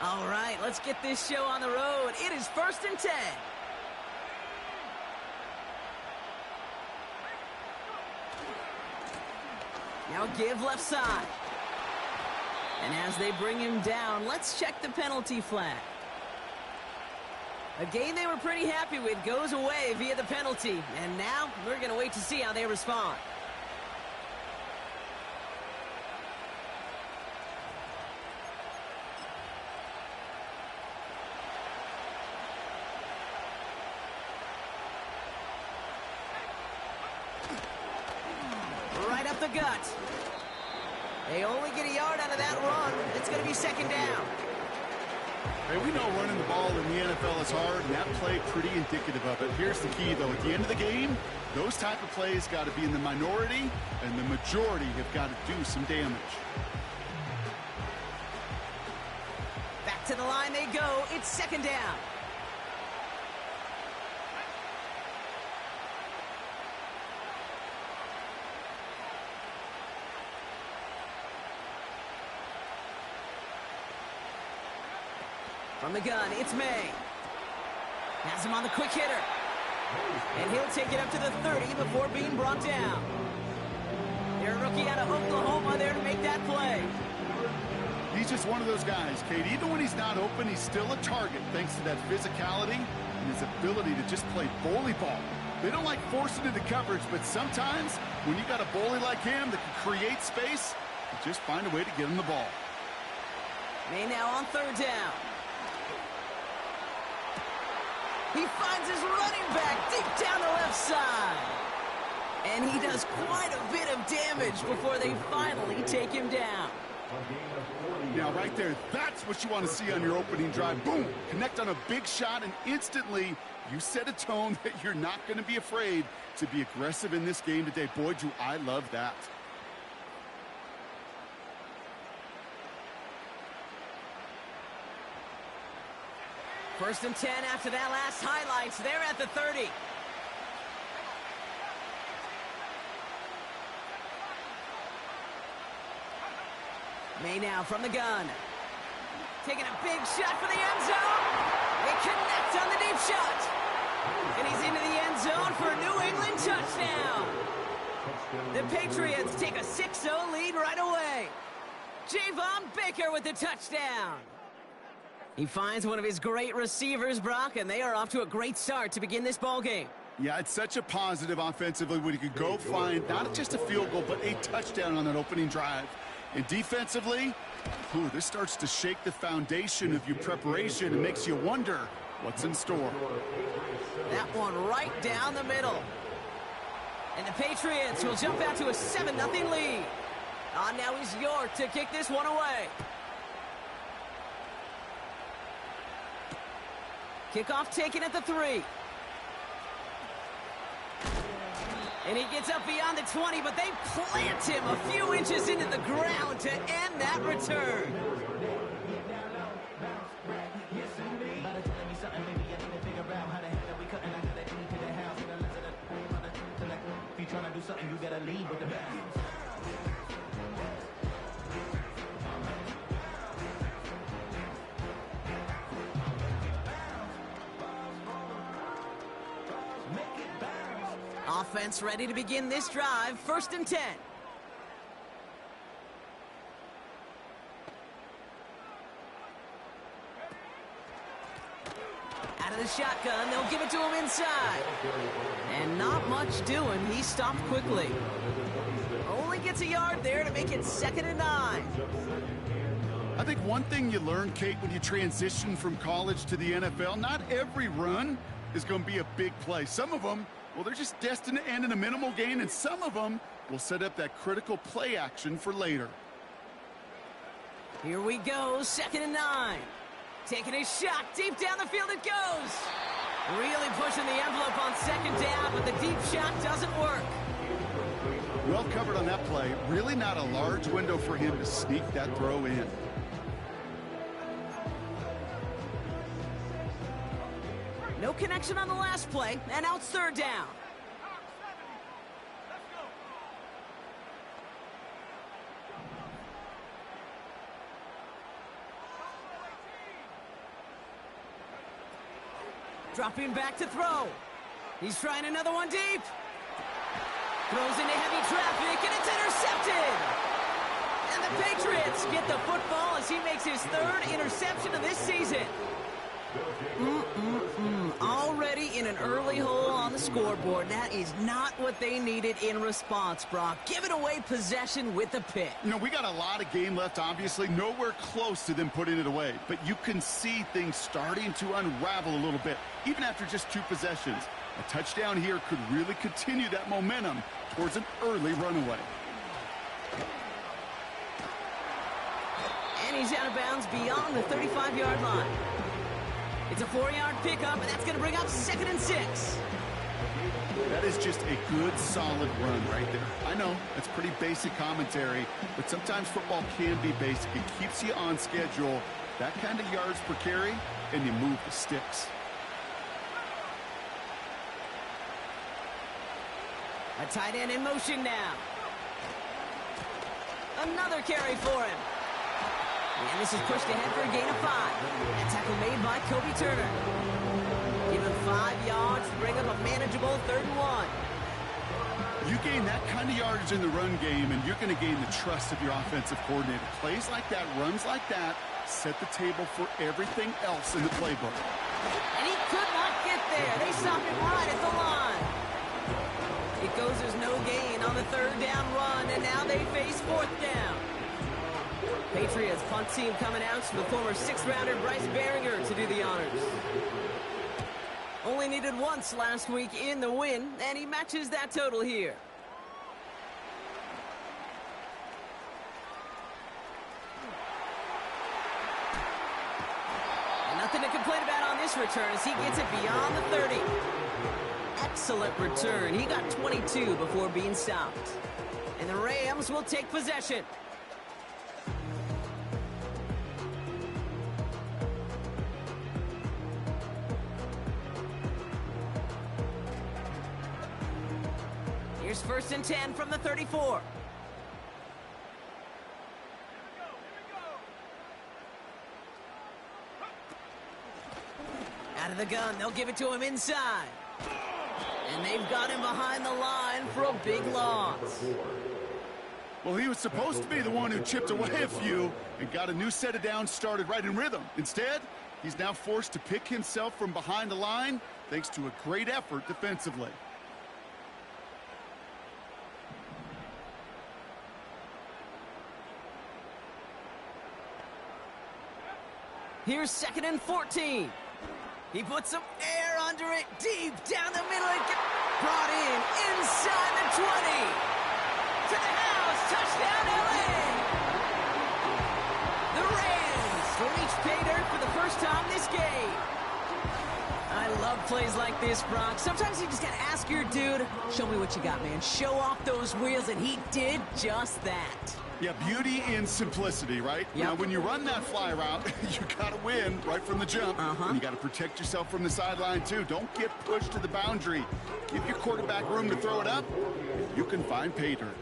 All right, let's get this show on the road. It is 1st and 10. Now give left side. And as they bring him down, let's check the penalty flag. A game they were pretty happy with goes away via the penalty. And now we're going to wait to see how they respond. Right up the gut. They only get a yard out of that run. It's going to be 2nd down. Hey, we know running the ball in the NFL is hard, and that play pretty indicative of it. Here's the key, though. At the end of the game, those type of plays got to be in the minority, and the majority have got to do some damage. Back to the line they go. It's 2nd down. From the gun, it's May. Has him on the quick hitter. And he'll take it up to the 30 before being brought down. Their rookie out of Oklahoma there to make that play. He's just one of those guys, Kate. Even when he's not open, he's still a target thanks to that physicality and his ability to just play bully ball. They don't like forcing into coverage, but sometimes when you got a bully like him that can create space, you just find a way to get him the ball. May now on 3rd down. He finds his running back deep down the left side. And he does quite a bit of damage before they finally take him down. Now, right there, that's what you want to see on your opening drive. Boom! Connect on a big shot, and instantly you set a tone that you're not going to be afraid to be aggressive in this game today. Boy, do I love that. First and 10 after that last highlights. They're at the 30. May now from the gun. Taking a big shot for the end zone. They connect on the deep shot. And he's into the end zone for a New England touchdown. The Patriots take a 6-0 lead right away. Javon Baker with the touchdown. He finds one of his great receivers, Brock, and they are off to a great start to begin this ball game. Yeah, it's such a positive offensively when you could go find not just a field goal, but a touchdown on that opening drive. And defensively, this starts to shake the foundation of your preparation and makes you wonder what's in store. That one right down the middle. And the Patriots will jump out to a 7-0 lead. On now is York to kick this one away. Kickoff taken at the 3. And he gets up beyond the 20, but they plant him a few inches into the ground to end that return. Offense ready to begin this drive. 1st and 10. Out of the shotgun, they'll give it to him inside. And not much doing. He stopped quickly. Only gets a yard there to make it 2nd and 9. I think one thing you learn, Kate, when you transition from college to the NFL, not every run is going to be a big play. Some of them, well, they're just destined to end in a minimal gain, and some of them will set up that critical play action for later. Here we go, 2nd and 9. Taking a shot, deep down the field it goes. Really pushing the envelope on 2nd down, but the deep shot doesn't work. Well covered on that play. Really not a large window for him to sneak that throw in. No connection on the last play, and now it's 3rd down. Dropping back to throw. He's trying another one deep. Throws into heavy traffic, and it's intercepted. And the Patriots get the football as he makes his third interception of this season. Already in an early hole on the scoreboard. That is not what they needed in response, Brock. Giving away possession with a pick. You know, we got a lot of game left, obviously. Nowhere close to them putting it away. But you can see things starting to unravel a little bit, even after just 2 possessions. A touchdown here could really continue that momentum towards an early runaway. And he's out of bounds beyond the 35-yard line. It's a 4-yard pickup, and that's going to bring up 2nd and 6. That is just a good, solid run right there. I know, that's pretty basic commentary, but sometimes football can be basic. It keeps you on schedule, that kind of yards per carry, and you move the sticks. A tight end in motion now. Another carry for him. And this is pushed ahead for a gain of 5. A tackle made by Kobe Turner. Give him 5 yards to bring up a manageable 3rd and 1. You gain that kind of yardage in the run game, and you're going to gain the trust of your offensive coordinator. Plays like that, runs like that, set the table for everything else in the playbook. And he could not get there. They stopped him right at the line. It goes as no gain on the 3rd down run, and now they face 4th down. Patriots punt team coming out to the former 6th-rounder Bryce Baringer to do the honors. Only needed once last week in the win, and he matches that total here. And nothing to complain about on this return as he gets it beyond the 30. Excellent return. He got 22 before being stopped. And the Rams will take possession. Here's 1st and 10 from the 34. Out of the gun, they'll give it to him inside. And they've got him behind the line for a big loss. Well, he was supposed to be the one who chipped away a few and got a new set of downs started right in rhythm. Instead, he's now forced to pick himself from behind the line thanks to a great effort defensively. Here's 2nd and 14. He puts some air under it, deep down the middle. It gets brought in inside the 20. To the house, touchdown LA. The Rams reach pay dirt for the first time this game. I love plays like this, Brock. Sometimes you just gotta ask your dude, show me what you got, man. Show off those wheels, and he did just that. Yeah, beauty in simplicity, right? Yep. Now, when you run that fly route, you got to win right from the jump. And you got to protect yourself from the sideline, too. Don't get pushed to the boundary. Give your quarterback room to throw it up. You can find pay dirt.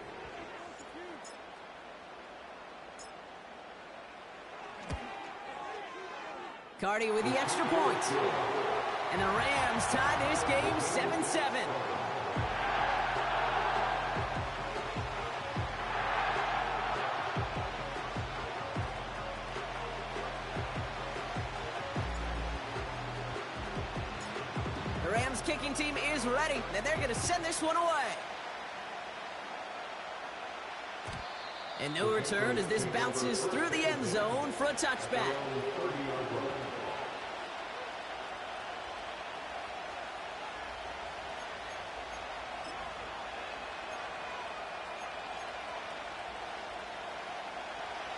Cardi with the extra point. And the Rams tie this game 7-7. Kicking team is ready, and they're going to send this one away. And no return as this bounces through the end zone for a touchback.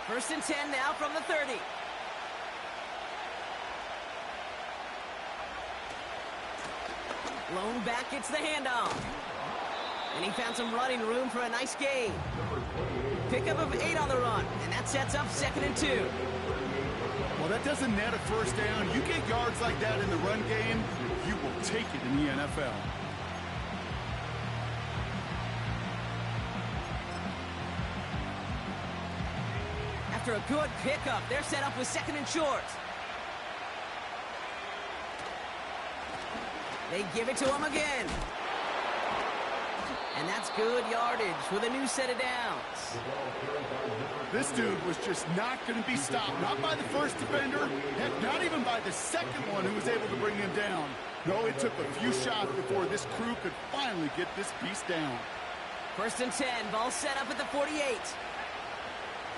First and 10 now from the 30. Lone back gets the handoff. And he found some running room for a nice gain. Pickup of 8 on the run, and that sets up 2nd and 2. Well, that doesn't net a first down. You get yards like that in the run game, you will take it in the NFL. After a good pickup, they're set up with 2nd and short. They give it to him again. And that's good yardage with a new set of downs. This dude was just not going to be stopped. Not by the first defender. Heck, not even by the second one who was able to bring him down. No, it took a few shots before this crew could finally get this beast down. 1st and 10, ball set up at the 48.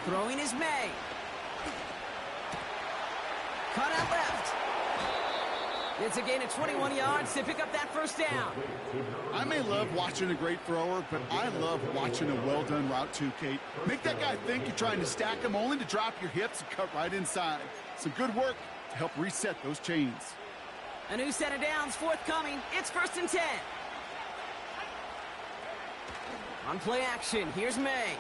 Throwing is May. Cut out left. It's a gain of 21 yards to pick up that first down. I may love watching a great thrower, but I love watching a well-done route too, Kate. Make that guy think you're trying to stack him only to drop your hips and cut right inside. Some good work to help reset those chains. A new set of downs forthcoming. It's 1st and 10. On play action, here's May.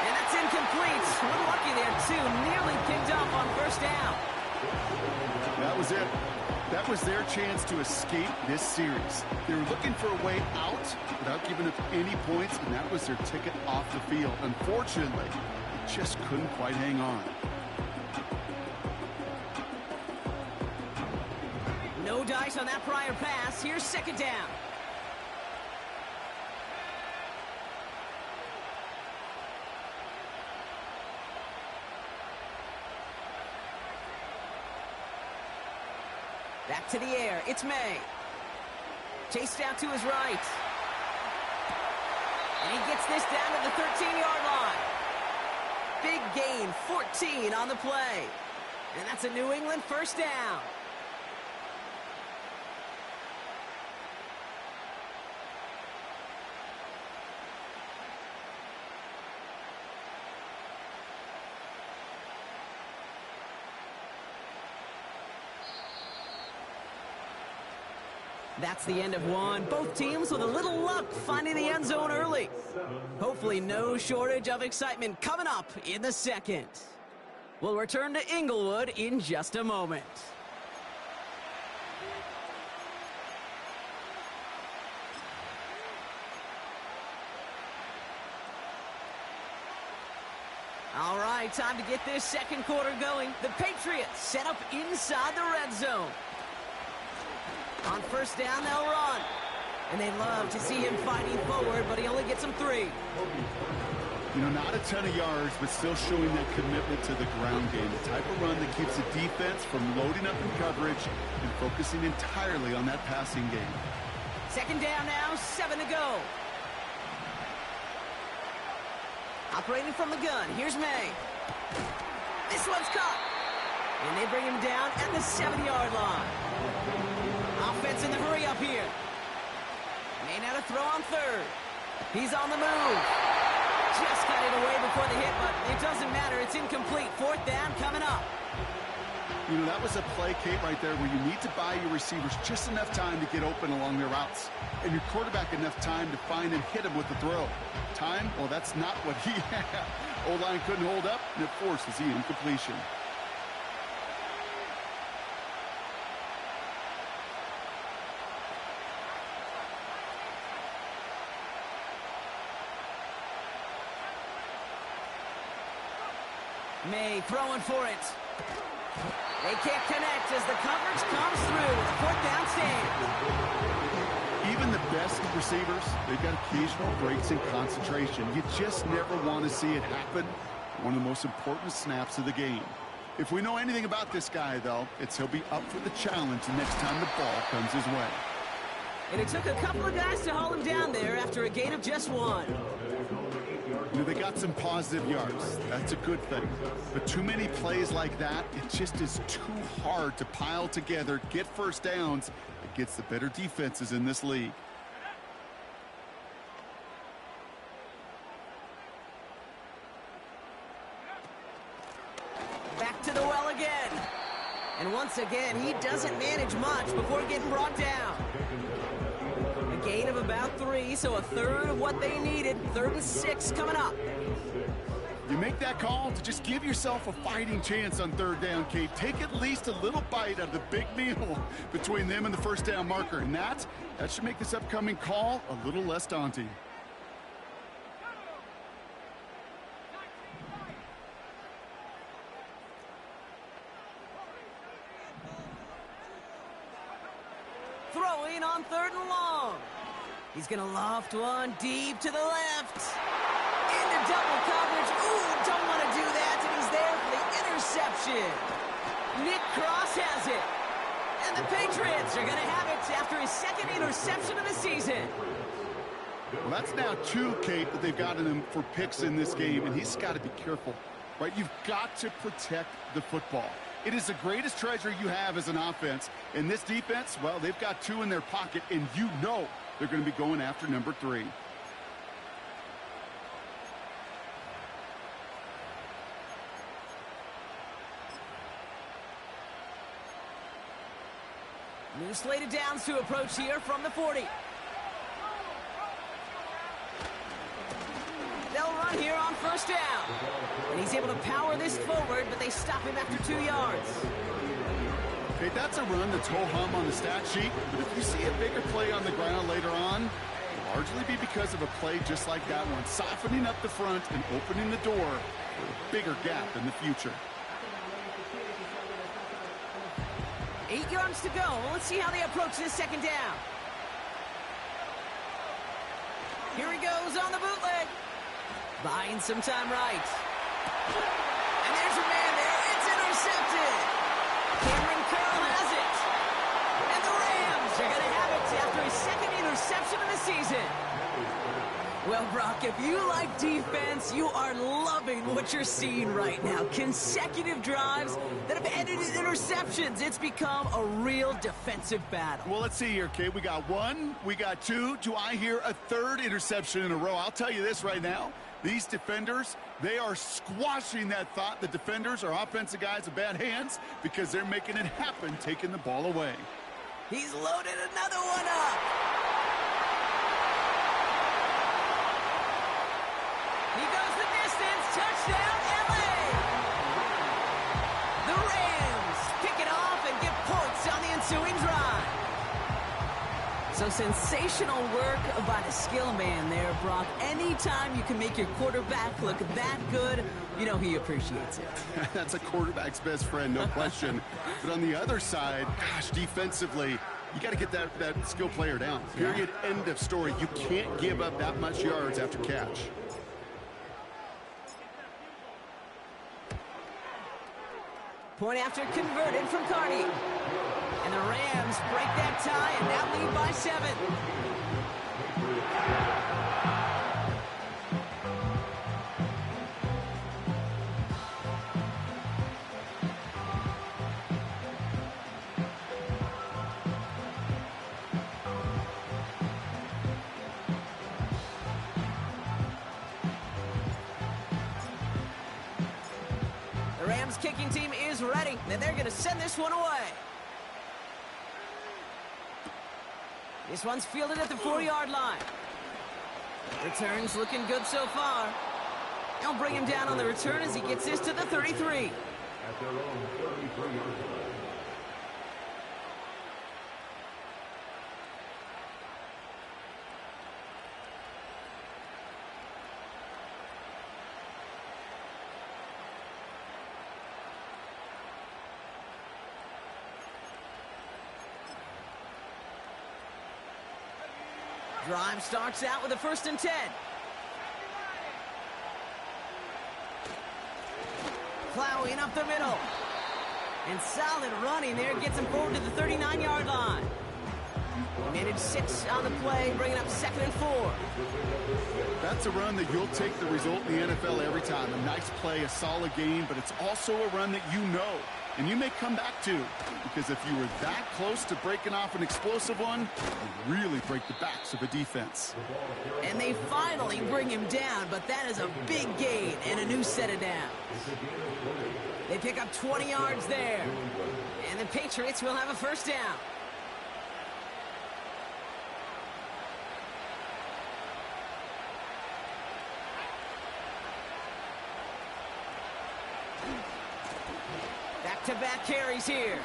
And that's incomplete. Unlucky there, too. Nearly picked up on 1st down. That was it. That was their chance to escape this series. They were looking for a way out without giving up any points, and that was their ticket off the field. Unfortunately, they just couldn't quite hang on. No dice on that prior pass. Here's 2nd down. Back to the air. It's May. Chased out to his right. And he gets this down to the 13-yard line. Big gain, 14 on the play. And that's a New England 1st down. That's the end of one. Both teams with a little luck finding the end zone early. Hopefully no shortage of excitement coming up in the second. We'll return to Inglewood in just a moment. All right, time to get this second quarter going. The Patriots set up inside the red zone. On 1st down, they'll run. And they love to see him fighting forward, but he only gets them 3. You know, not a ton of yards, but still showing that commitment to the ground game. The type of run that keeps the defense from loading up in coverage and focusing entirely on that passing game. 2nd down now, 7 to go. Operating from the gun, here's May. This one's caught. And they bring him down at the 7-yard line. Offense in the hurry up here. May now to throw on 3rd. He's on the move. Just got it away before the hit, but it doesn't matter. It's incomplete. 4th down coming up. You know, that was a play, Kate, right there where you need to buy your receivers just enough time to get open along their routes. And your quarterback enough time to find and hit him with the throw. Time? Well, that's not what he had. O-line couldn't hold up, and it forces the incompletion. May throwing for it. They can't connect as the coverage comes through. The 4th down stand. Even the best receivers, they've got occasional breaks in concentration. You just never want to see it happen. One of the most important snaps of the game. If we know anything about this guy, though, it's he'll be up for the challenge the next time the ball comes his way. And it took a couple of guys to haul him down there after a gain of just 1. You know, they got some positive yards. That's a good thing. But too many plays like that, it just is too hard to pile together, get 1st downs. It gets the better defenses in this league. Back to the well again. And once again, he doesn't manage much before getting brought down. A gain of about 3, so a 1/3 of what they needed. 3rd and 6 coming up. You make that call to just give yourself a fighting chance on 3rd down, Kate. Take at least a little bite out of the big meal between them and the 1st down marker. And that should make this upcoming call a little less daunting. throwing on 3rd and long. He's going to loft one deep to the left. Into double coverage. Ooh, don't want to do that, and he's there for the interception. Nick Cross has it. And the Patriots are going to have it after his 2nd interception of the season. Well, that's now 2, Kate, that they've gotten him for picks in this game, and he's got to be careful, right? You've got to protect the football. It is the greatest treasure you have as an offense. And this defense, well, they've got 2 in their pocket, and you know they're going to be going after number 3. New slated downs to approach here from the 40. They'll run here on 1st down. And he's able to power this forward, but they stop him after 2 yards. Okay, that's a run that's ho-hum on the stat sheet, but if you see a bigger play on the ground later on, it'll largely be because of a play just like that one, softening up the front and opening the door for a bigger gap in the future. 8 yards to go. Let's see how they approach this 2nd down. Here he goes on the bootleg. Buying some time right. And there's a man there. It's intercepted. Cameron Curl has it. And the Rams are going to have it after his 2nd interception of the season. Well, Brock, if you like defense, you are loving what you're seeing right now. Consecutive drives that have ended in interceptions. It's become a real defensive battle. Well, let's see here, Kate. We got 1, we got 2. Do I hear a 3rd interception in a row? I'll tell you this right now. These defenders, they are squashing that thought. The defenders are offensive guys with bad hands because they're making it happen, taking the ball away. He's loaded another one up. He goes the distance. Touchdown, LA. The Rams pick it off and get points on the ensuing drive. So sensational work by the skill man there, Brock. Anytime you can make your quarterback look that good, you know he appreciates it. That's a quarterback's best friend, no question. But on the other side, gosh, defensively, you got to get that skill player down. Period, end of story. You can't give up that much yards after catch. Point after converted from Carney. And the Rams break that tie and now lead by 7. The Rams kicking team is ready, and they're going to send this one away. This one's fielded at the 4-yard line. Return's looking good so far. They'll bring him down on the return as he gets this to the 33. At their own 33-yard line. Drive starts out with a 1st and 10. Plowing up the middle. And solid running there gets him forward to the 39-yard line. He managed 6 on the play, bringing up 2nd and 4. That's a run that you'll take the result in the NFL every time. A nice play, a solid game, but it's also a run that you know and you may come back to, because if you were that close to breaking off an explosive one, you really break the backs of a defense. And they finally bring him down, but that is a big gain and a new set of downs. They pick up 20 yards there, and the Patriots will have a 1st down. Back-to-back carries here.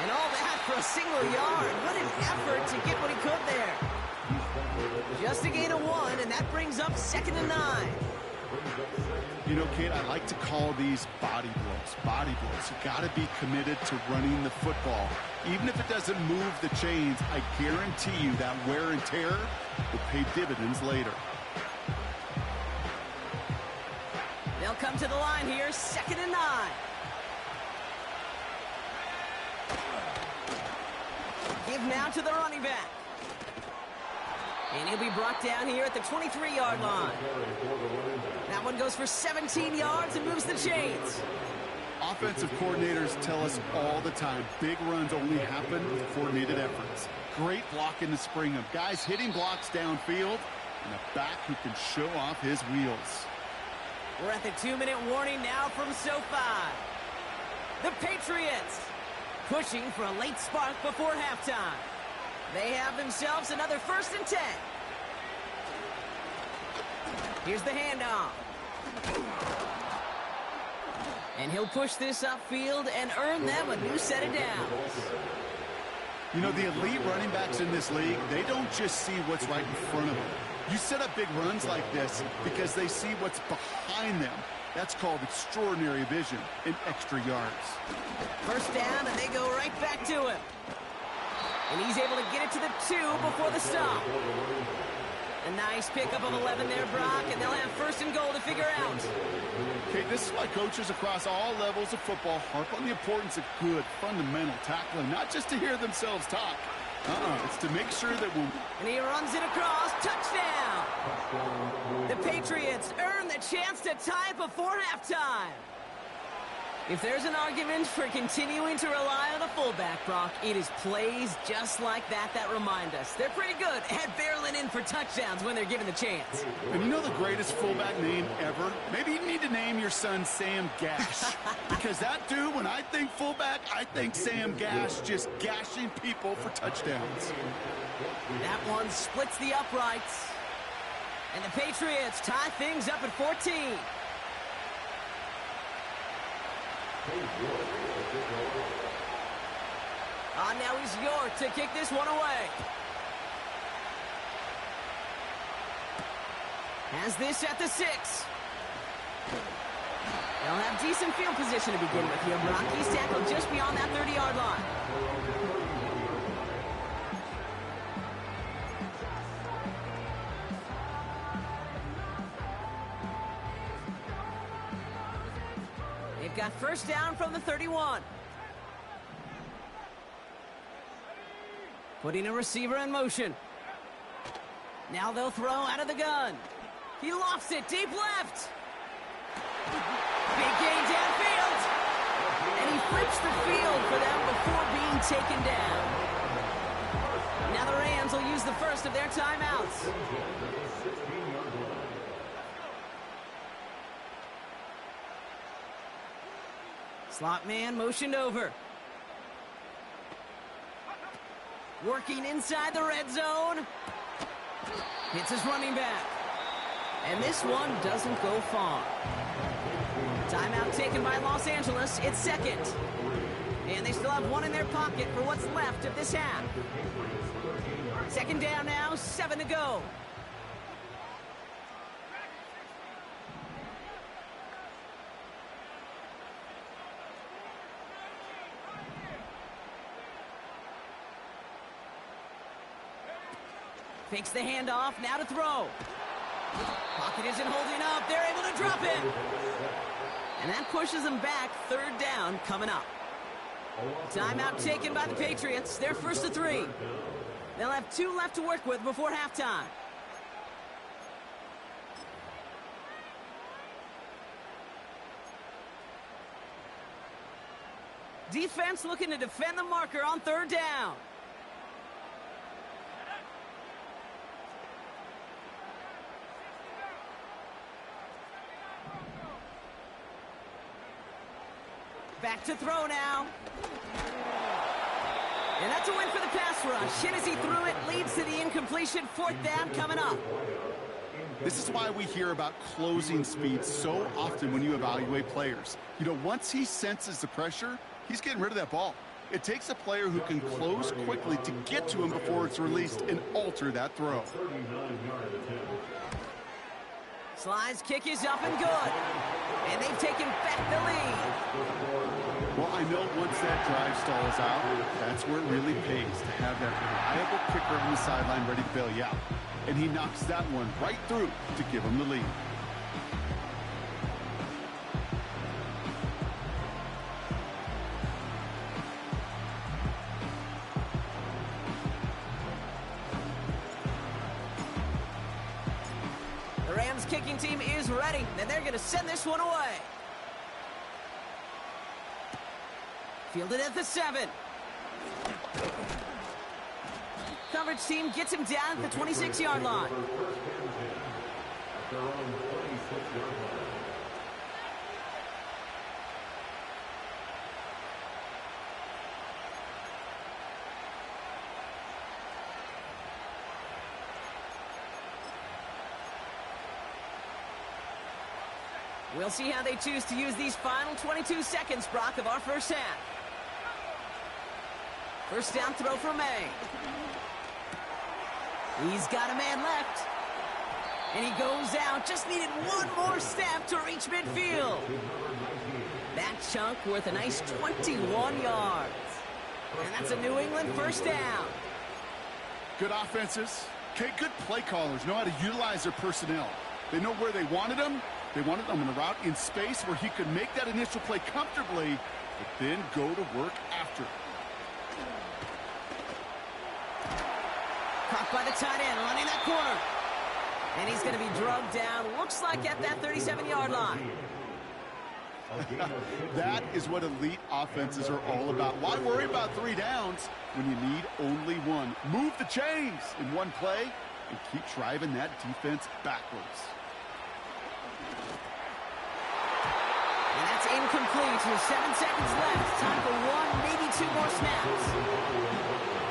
And all that for a single yard. What an effort to get what he could there. Just a gain of 1, and that brings up 2nd and 9. You know, Kate, I like to call these body blows. Body blows. You got to be committed to running the football. Even if it doesn't move the chains, I guarantee you that wear and tear will pay dividends later. They'll come to the line here, 2nd and 9. Give now to the running back. And he'll be brought down here at the 23-yard line. That one goes for 17 yards and moves the chains. Offensive coordinators tell us all the time, big runs only happen with coordinated efforts. Great block in the spring of guys hitting blocks downfield and a back who can show off his wheels. We're at the 2-minute warning now from SoFi. The Patriots pushing for a late spark before halftime. They have themselves another 1st and 10. Here's the handoff. And he'll push this upfield and earn them a new set of downs. You know, the elite running backs in this league, they don't just see what's right in front of them. You set up big runs like this because they see what's behind them. That's called extraordinary vision and extra yards. 1st down, and they go right back to him. And he's able to get it to the 2 before the stop. A nice pickup of 11 there, Brock, and they'll have 1st and goal to figure out. Okay, this is why coaches across all levels of football harp on the importance of good, fundamental tackling, not just to hear themselves talk. It's to make sure that we'll... And he runs it across. Touchdown! The Patriots earn the chance to tie it before halftime. If there's an argument for continuing to rely on a fullback, Brock, it is plays just like that that remind us. They're pretty good at barreling in for touchdowns when they're given the chance. And you know the greatest fullback name ever? Maybe you need to name your son Sam Gash. Because that dude, when I think fullback, I think Sam Gash just gashing people for touchdowns. That one splits the uprights. And the Patriots tie things up at 14. Now he's York to kick this one away. Has this at the 6. They'll have decent field position to begin with here. Brock, he's tackled just beyond that 30-yard line. They've got 1st down from the 31. Putting a receiver in motion. Now they'll throw out of the gun. He lofts it deep left. Big gain downfield. And he flips the field for them before being taken down. Now the Rams will use the 1st of their timeouts. Slot man motioned over. Working inside the red zone. Hits his running back. And this one doesn't go far. Timeout taken by Los Angeles. It's 2nd. And they still have one in their pocket for what's left of this half. 2nd down now, 7 to go. Fakes the handoff, now to throw. Pocket isn't holding up, they're able to drop it. And that pushes them back, 3rd down coming up. Timeout taken by the Patriots, they're 1st to 3. They'll have 2 left to work with before halftime. Defense looking to defend the marker on 3rd down. Back to throw now. And that's a win for the pass rush. Hit as he threw it, leads to the incompletion. 4th down coming up. This is why we hear about closing speed so often when you evaluate players. You know, once he senses the pressure, he's getting rid of that ball. It takes a player who can close quickly to get to him before it's released and alter that throw. Sly's kick is up and good. And they've taken back the lead. Well, I know once that drive stall is out, that's where it really pays to have that reliable kicker on the sideline ready to bail you out. And he knocks that one right through to give him the lead. The Rams kicking team is ready, and they're going to send this one away. Fielded at the 7. Coverage team gets him down at the 26-yard line. We'll see how they choose to use these final 22 seconds, Brock, of our first half. First down throw for May. He's got a man left. And he goes out. Just needed one more step to reach midfield. That chunk worth a nice 21 yards. And that's a New England first down. Good offenses. Okay, good play callers know how to utilize their personnel. They know where they wanted them. They wanted them on a route in space where he could make that initial play comfortably, but then go to work after. Caught by the tight end, running that corner. And he's going to be drugged down, looks like at that 37-yard line. That is what elite offenses are all about. Why worry about 3 downs when you need only one? Move the chains in one play and keep driving that defense backwards. And that's incomplete with 7 seconds left. Time for 1, maybe 2 more snaps.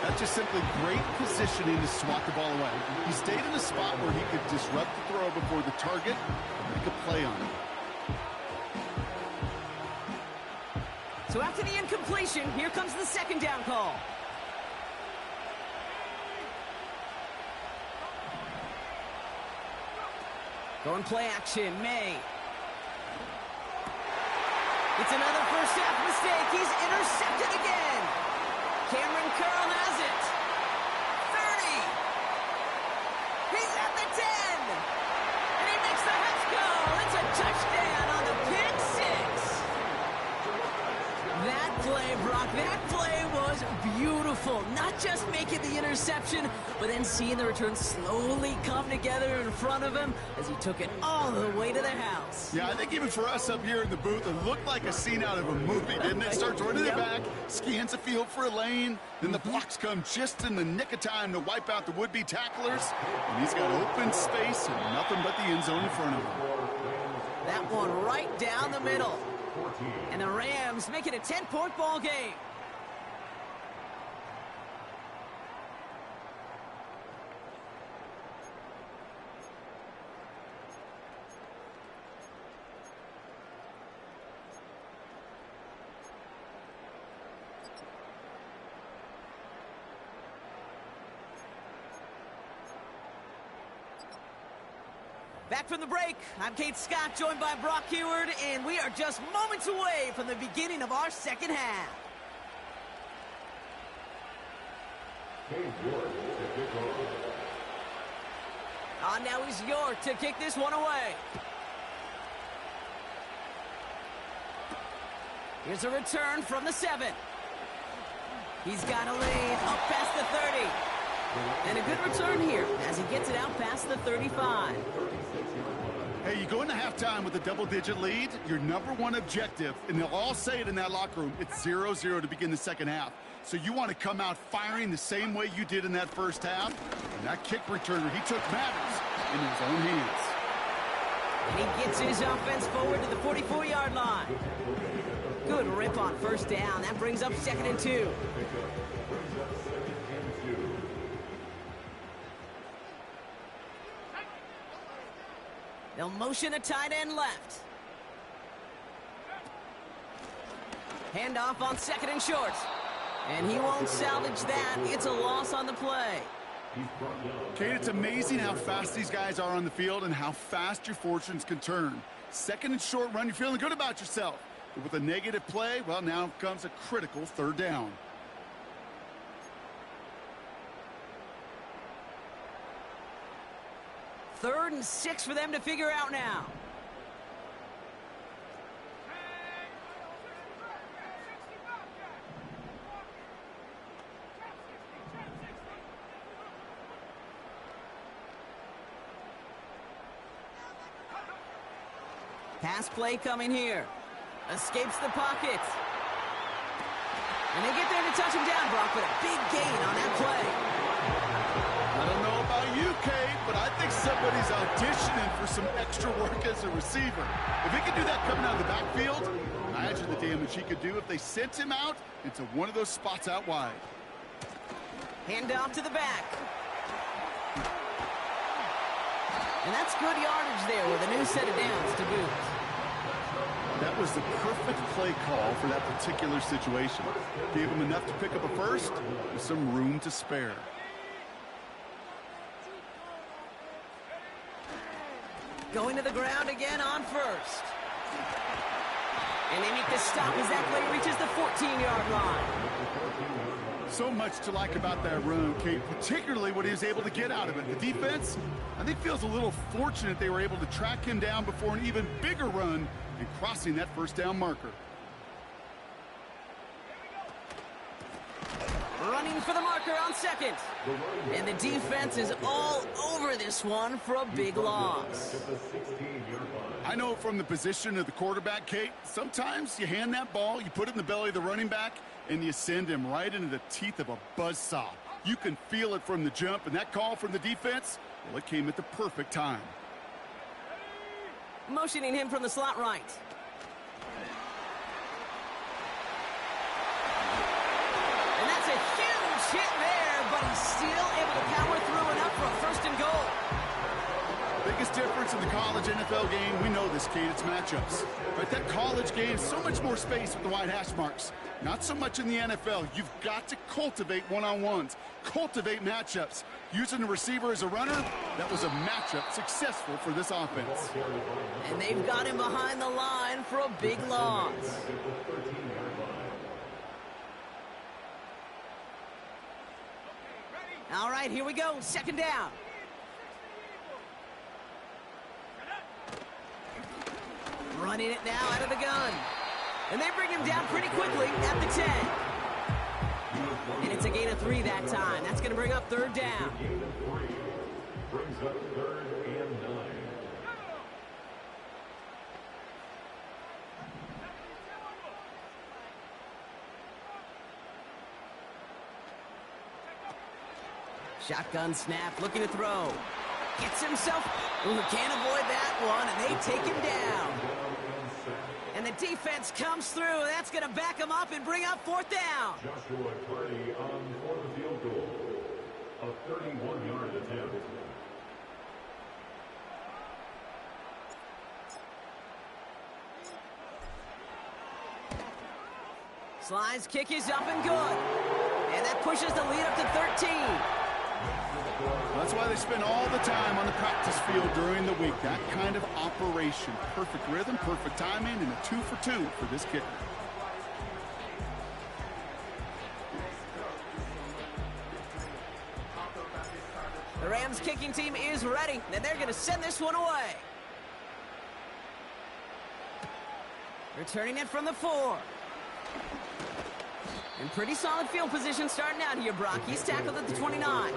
That's just simply great positioning to swat the ball away. He stayed in a spot where he could disrupt the throw before the target and make a play on it. So after the incompletion, here comes the second down call. Going play action, May. It's another first half mistake. He's intercepted again. Cameron Curl has it. 30. He's at the 10. And he makes the half goal. It's a touchdown on the pick 6. That play, Brock, that play was beautiful. Not just making the interception, but then seeing the return slowly come together in front of him as he took it all the way to the house. Yeah, I think even for us up here in the booth, it looked like a scene out of a movie, didn't it? Starts running the back, scans the field for a lane, then the blocks come just in the nick of time to wipe out the would-be tacklers, and he's got open space and nothing but the end zone in front of him. That one right down the middle. And the Rams make it a 10-point ball game. Back from the break, I'm Kate Scott, joined by Brock Huard, and we are just moments away from the beginning of our second half. Now is York to kick this one away. Here's a return from the 7. He's got a lead up past the 30. And a good return here as he gets it out past the 35. Hey, you go into halftime with a double-digit lead, your number one objective, and they'll all say it in that locker room, it's 0-0 to begin the second half. So you want to come out firing the same way you did in that first half. And that kick returner, he took matters in his own hands. And he gets his offense forward to the 44-yard line. Good rip on first down. That brings up 2nd and 2. They'll motion a tight end left. Handoff on 2nd and short. And he won't salvage that. It's a loss on the play. Kate, it's amazing how fast these guys are on the field and how fast your fortunes can turn. Second and short run, you're feeling good about yourself. But with a negative play, well, now comes a critical third down. Third and 6 for them to figure out now. Pass play coming here. Escapes the pocket. And they get there to touch him down, Brock, but a big gain on that play. I don't know about you, Kate, but I think somebody's auditioning for some extra work as a receiver. If he could do that coming out of the backfield, imagine the damage he could do if they sent him out into one of those spots out wide. Hand off to the back. And that's good yardage there with a new set of downs to boot. That was the perfect play call for that particular situation. Gave him enough to pick up a first with some room to spare. Going to the ground again on first. And they make the stop as that play reaches the 14-yard line. So much to like about that run, Kate, particularly what he was able to get out of it. The defense, I think, feels a little fortunate they were able to track him down before an even bigger run and crossing that first down marker. Running for the marker on second. And the defense is all over this one for a big loss. I know from the position of the quarterback, Kate, sometimes you hand that ball, you put it in the belly of the running back, and you send him right into the teeth of a buzzsaw. You can feel it from the jump, and that call from the defense, well, it came at the perfect time. Motioning him from the slot right. And that's a huge hit there, but he's still able to power through enough for a first and goal. Biggest difference in the college NFL game, we know this, Kate, it's matchups. Right, that college game, so much more space with the wide hash marks. Not so much in the NFL. You've got to cultivate one-on-ones, cultivate matchups. Using the receiver as a runner, that was a matchup successful for this offense. And they've got him behind the line for a big loss. All right, here we go, second down. Running it now out of the gun. And they bring him down pretty quickly at the 10. And it's a gain of 3 that time. That's going to bring up third down. Brings up 3rd and 9. Shotgun snap, looking to throw. Gets himself, can't avoid that one, and they take him down. And the defense comes through, and that's going to back him up and bring up fourth down. Joshua Carney on for the field goal. A 31-yard attempt. Sly's kick is up and good. And that pushes the lead up to 13. That's why they spend all the time on the practice field during the week. That kind of operation. Perfect rhythm, perfect timing, and a 2 for 2 for this kicker. The Rams kicking team is ready, and they're going to send this one away. Returning it from the 4. In pretty solid field position starting out here, Brock. He's tackled at the 29.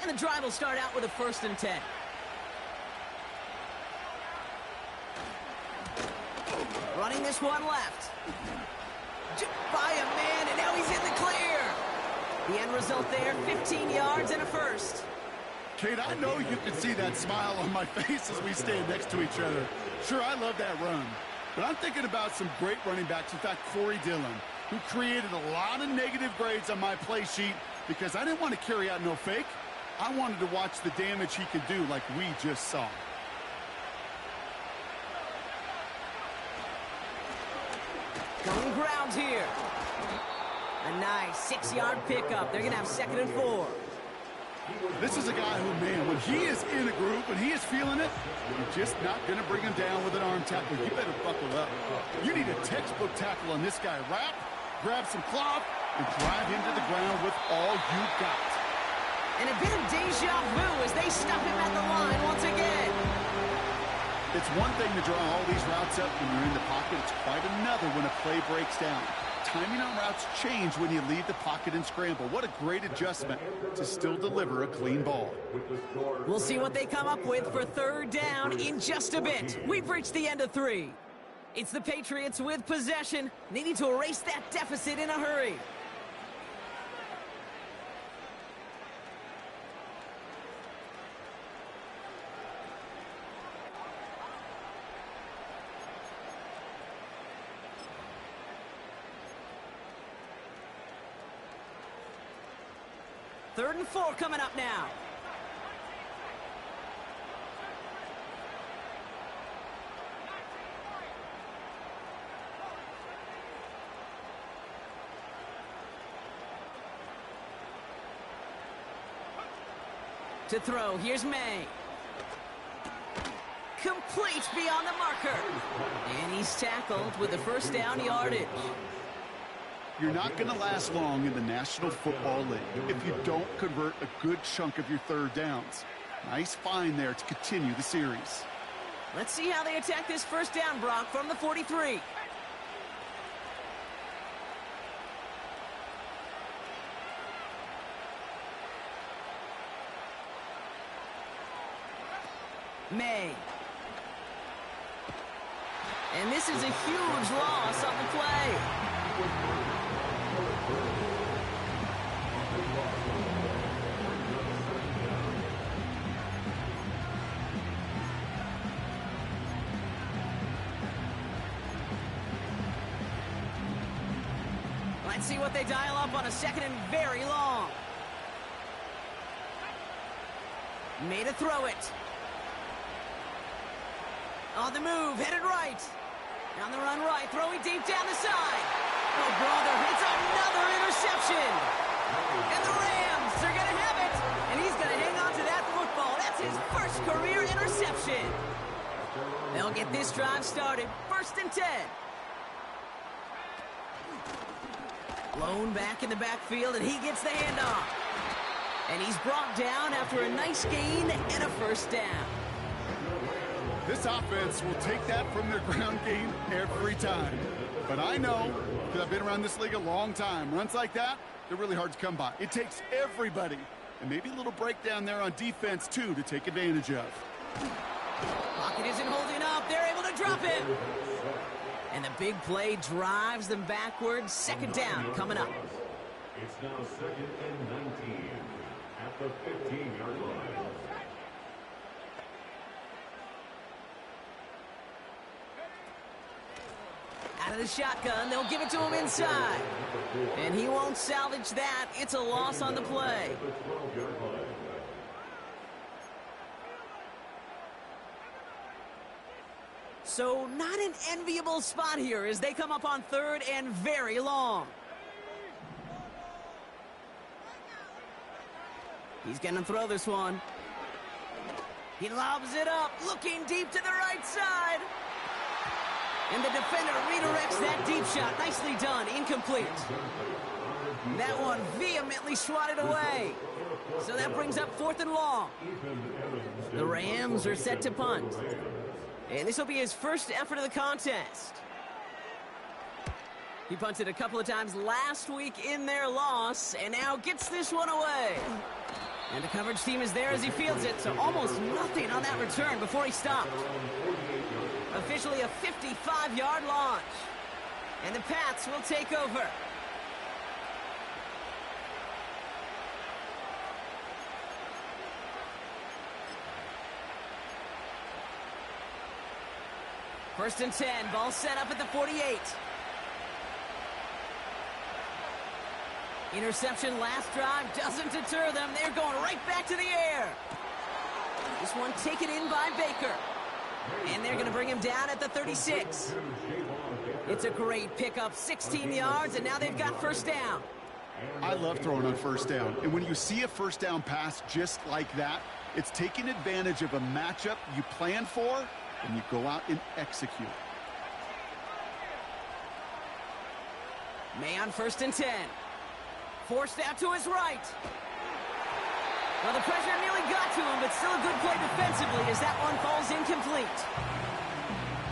And the drive will start out with a 1st and 10. Running this one left. By a man, and now he's in the clear. The end result there, 15 yards and a first. Kate, I know you can see that smile on my face as we stand next to each other. Sure, I love that run. But I'm thinking about some great running backs. In fact, Corey Dillon, who created a lot of negative grades on my play sheet because I didn't want to carry out no fake. I wanted to watch the damage he could do like we just saw. Going ground here. A nice 6-yard pickup. They're going to have 2nd and 4. This is a guy who, man, when he is in a group and he is feeling it, you're just not going to bring him down with an arm tackle. You better buckle up. You need a textbook tackle on this guy. Wrap, grab some cloth, and drive him to the ground with all you got. And a bit of deja vu as they stop him at the line once again. It's one thing to draw all these routes up when you're in the pocket. It's quite another when a play breaks down. Timing on routes change when you leave the pocket and scramble. What a great adjustment to still deliver a clean ball. We'll see what they come up with for 3rd down in just a bit. We've reached the end of 3. It's the Patriots with possession, needing to erase that deficit in a hurry. Third and 4 coming up now. To throw, here's May. Complete beyond the marker. And he's tackled with the 1st down yardage. You're not going to last long in the National Football League if you don't convert a good chunk of your 3rd downs. Nice find there to continue the series. Let's see how they attack this 1st down, Brock, from the 43. May. And this is a huge loss on the play. Let's see what they dial up on a 2nd and very long. Made a throw it. On the move, headed right. On the run right, throwing deep down the side. Oh, brother, it's another interception. And the Rams are going to have it. And he's going to hang on to that football. That's his 1st career interception. They'll get this drive started. 1st and 10. Blown back in the backfield, and he gets the handoff. And he's brought down after a nice gain and a 1st down. This offense will take that from their ground game every time. But I know, because I've been around this league a long time, runs like that, they're really hard to come by. It takes everybody, and maybe a little breakdown there on defense, too, to take advantage of. Pocket isn't holding up. They're able to drop him. And the big play drives them backwards. 2nd down coming up. It's now 2nd and 19 at the 15-yard line. Out of the shotgun, they'll give it to him inside. And he won't salvage that. It's a loss on the play. So not an enviable spot here as they come up on 3rd and very long. He's going to throw this one. He lobs it up, looking deep to the right side. And the defender redirects that deep shot. Nicely done. Incomplete. That one vehemently swatted away. So that brings up 4th and long. The Rams are set to punt. And this will be his 1st effort of the contest. He punted a couple of times last week in their loss, and now gets this one away. And the coverage team is there as he fields it, so almost nothing on that return before he stopped. Officially a 55-yard launch. And the Pats will take over. First and 10, ball set up at the 48. Interception last drive doesn't deter them. They're going right back to the air. This one taken in by Baker. And they're going to bring him down at the 36. It's a great pickup, 16 yards, and now they've got first down. I love throwing on first down. And when you see a first down pass just like that, it's taking advantage of a matchup you plan for, and you go out and execute. May on 1st and 10. Forced out to his right. Well, the pressure nearly got to him, but still a good play defensively as that one falls incomplete.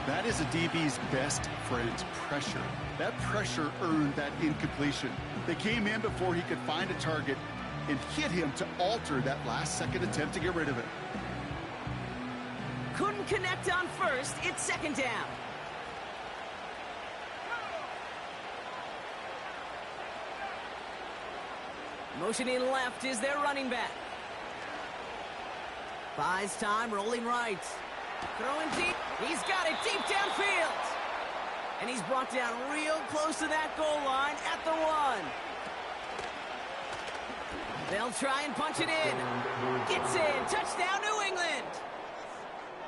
That is a DB's best friend, pressure. That pressure earned that incompletion. They came in before he could find a target and hit him to alter that last-second attempt to get rid of it. Couldn't connect on first. It's 2nd down. Motioning left is their running back. Buys time, rolling right. Throwing deep. He's got it deep downfield. And he's brought down real close to that goal line at the 1. They'll try and punch it in. Gets in. Touchdown, New England.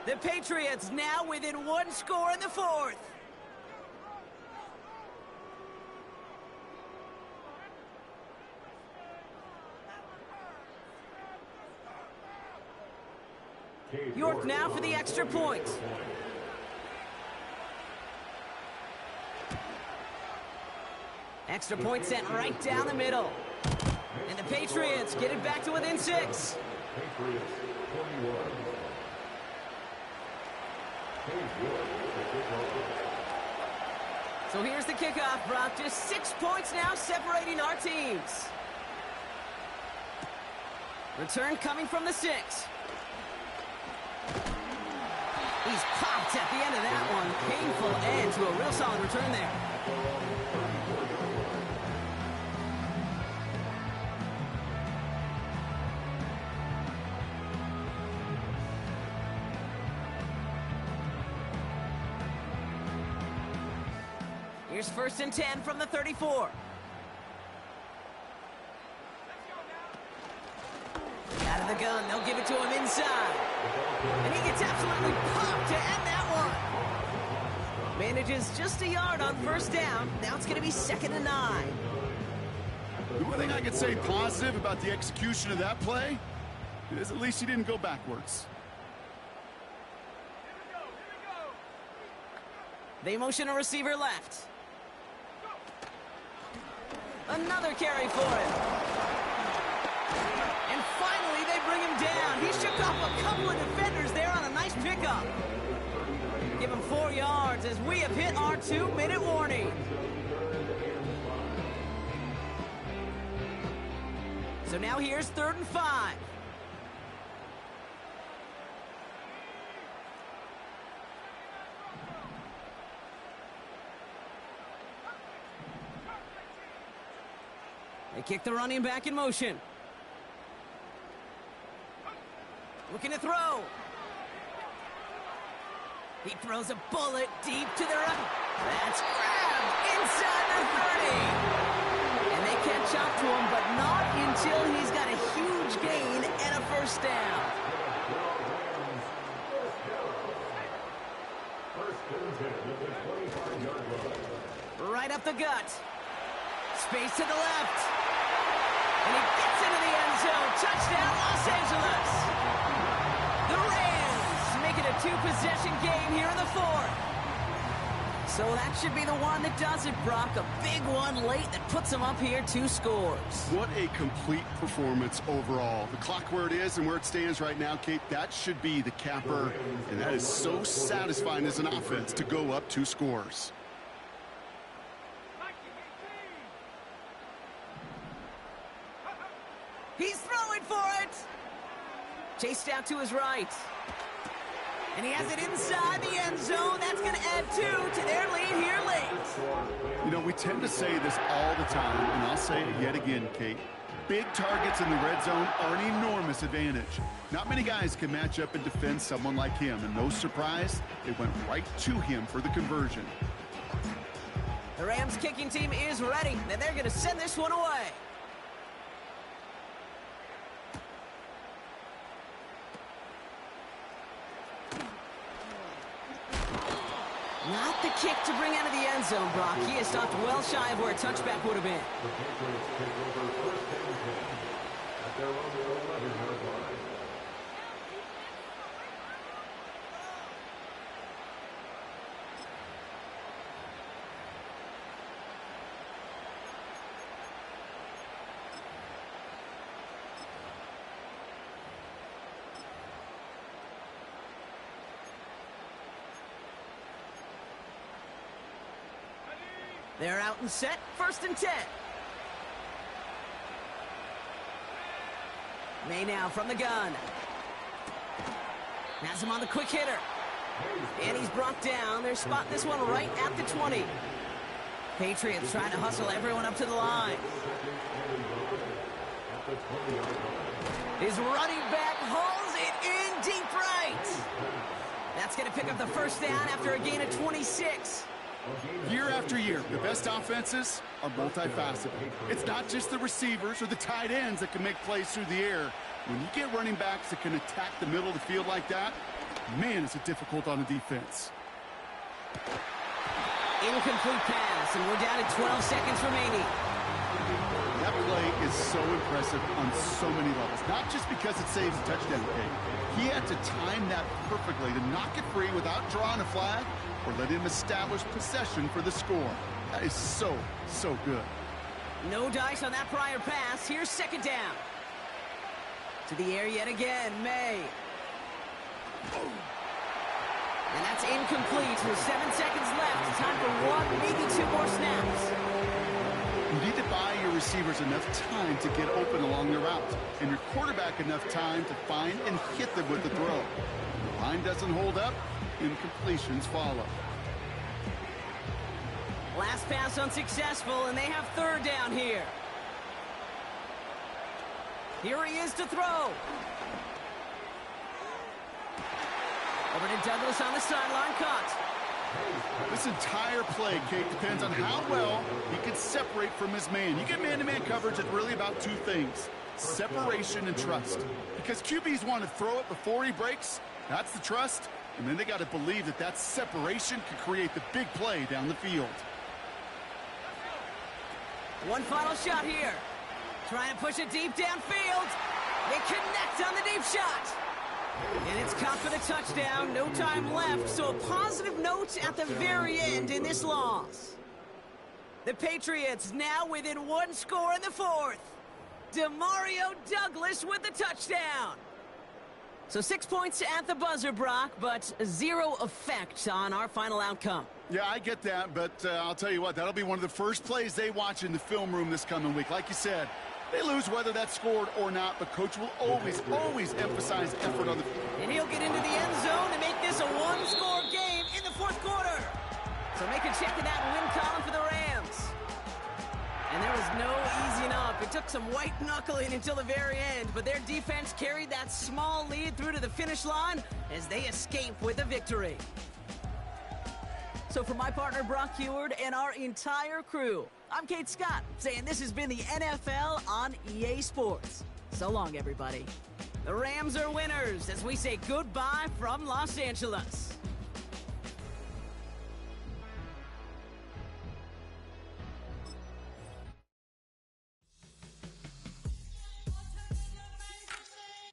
The Patriots now within 1 score in the 4th. York now for the extra point. Extra point sent right down the middle. And the Patriots get it back to within 6. Patriots 21. So here's the kickoff, Brock. Just 6 points now separating our teams. Return coming from the 6. He's popped at the end of that one. Painful end to a real solid return there. Here's 1st and 10 from the 34. Out of the gun, they'll give it to him inside. And he gets absolutely popped to end that one. Manages just a yard on 1st down. Now it's going to be 2nd and 9. The one thing I could say positive about the execution of that play is at least he didn't go backwards. They motion a receiver left. Another carry for him. And finally, they bring him down. He shook off a couple of defenders there on a nice pickup. Give him 4 yards as we have hit our 2-minute warning. So now here's 3rd and 5. They kick the running back in motion. Looking to throw. He throws a bullet deep to the right. That's grabbed inside the 30. And they catch up to him, but not until he's got a huge gain and a 1st down. Right up the gut. Space to the left. And he gets into the end zone. Touchdown, Los Angeles. The Rams make it a 2-possession game here in the 4th. So that should be the one that does it, Brock. A big one late that puts them up here 2 scores. What a complete performance overall. The clock where it is and where it stands right now, Kate, that should be the capper. And that is so satisfying as an offense to go up 2 scores. He's throwing for it. Chased out to his right. And he has it inside the end zone. That's going to add 2 to their lead here late. You know, we tend to say this all the time, and I'll say it yet again, Kate. Big targets in the red zone are an enormous advantage. Not many guys can match up and defend someone like him, and no surprise, it went right to him for the conversion. The Rams kicking team is ready, and they're going to send this one away. Not the kick to bring out of the end zone, Brock. He is stopped well shy of where a touchback would have been. The Patriots take over first and 10 at their own 11-yard line. They're out and set, 1st and 10. May now from the gun. Has him on the quick hitter. And he's brought down. They're spotting this one right at the 20. Patriots trying to hustle everyone up to the line. His running back hauls it in deep right. That's going to pick up the first down after a gain of 26. Year after year, the best offenses are multifaceted. It's not just the receivers or the tight ends that can make plays through the air. When you get running backs that can attack the middle of the field like that, man, is it difficult on the defense. Incomplete pass, and we're down to 12 seconds remaining. That play is so impressive on so many levels, not just because it saves a touchdown kick. He had to time that perfectly to knock it free without drawing a flag or let him establish possession for the score. That is so, so good. No dice on that prior pass. Here's 2nd down. To the air yet again, May. And that's incomplete with 7 seconds left. Time for 1, maybe 2 more snaps. You need to buy your receivers enough time to get open along the route, and your quarterback enough time to find and hit them with the throw. The line doesn't hold up, incompletions follow. Last pass unsuccessful, and they have 3rd down here. Here he is to throw. Over to Douglas on the sideline, caught. This entire play, Kate, depends on how well he can separate from his man. You get man-to-man coverage, it's really about 2 things: separation and trust. Because QBs want to throw it before he breaks. That's the trust. And then they got to believe that that separation can create the big play down the field. One final shot here. Trying to push it deep downfield. They connect on the deep shot. And it's caught for the touchdown. No time left, so a positive note at the very end in this loss. The Patriots now within 1 score in the 4th. Demario Douglas with the touchdown. So 6 points at the buzzer, Brock, but 0 effect on our final outcome. Yeah, I get that, but I'll tell you what, that'll be one of the first plays they watch in the film room this coming week. Like you said, they lose whether that's scored or not, but Coach will always emphasize effort on the field. And he'll get into the end zone to make this a 1-score game in the 4th quarter. So make a check of that win column for the Rams. And there was no easing up. It took some white knuckling until the very end, but their defense carried that small lead through to the finish line as they escape with a victory. So for my partner, Brock Heward, and our entire crew, I'm Kate Scott, saying this has been the NFL on EA Sports. So long, everybody. The Rams are winners as we say goodbye from Los Angeles.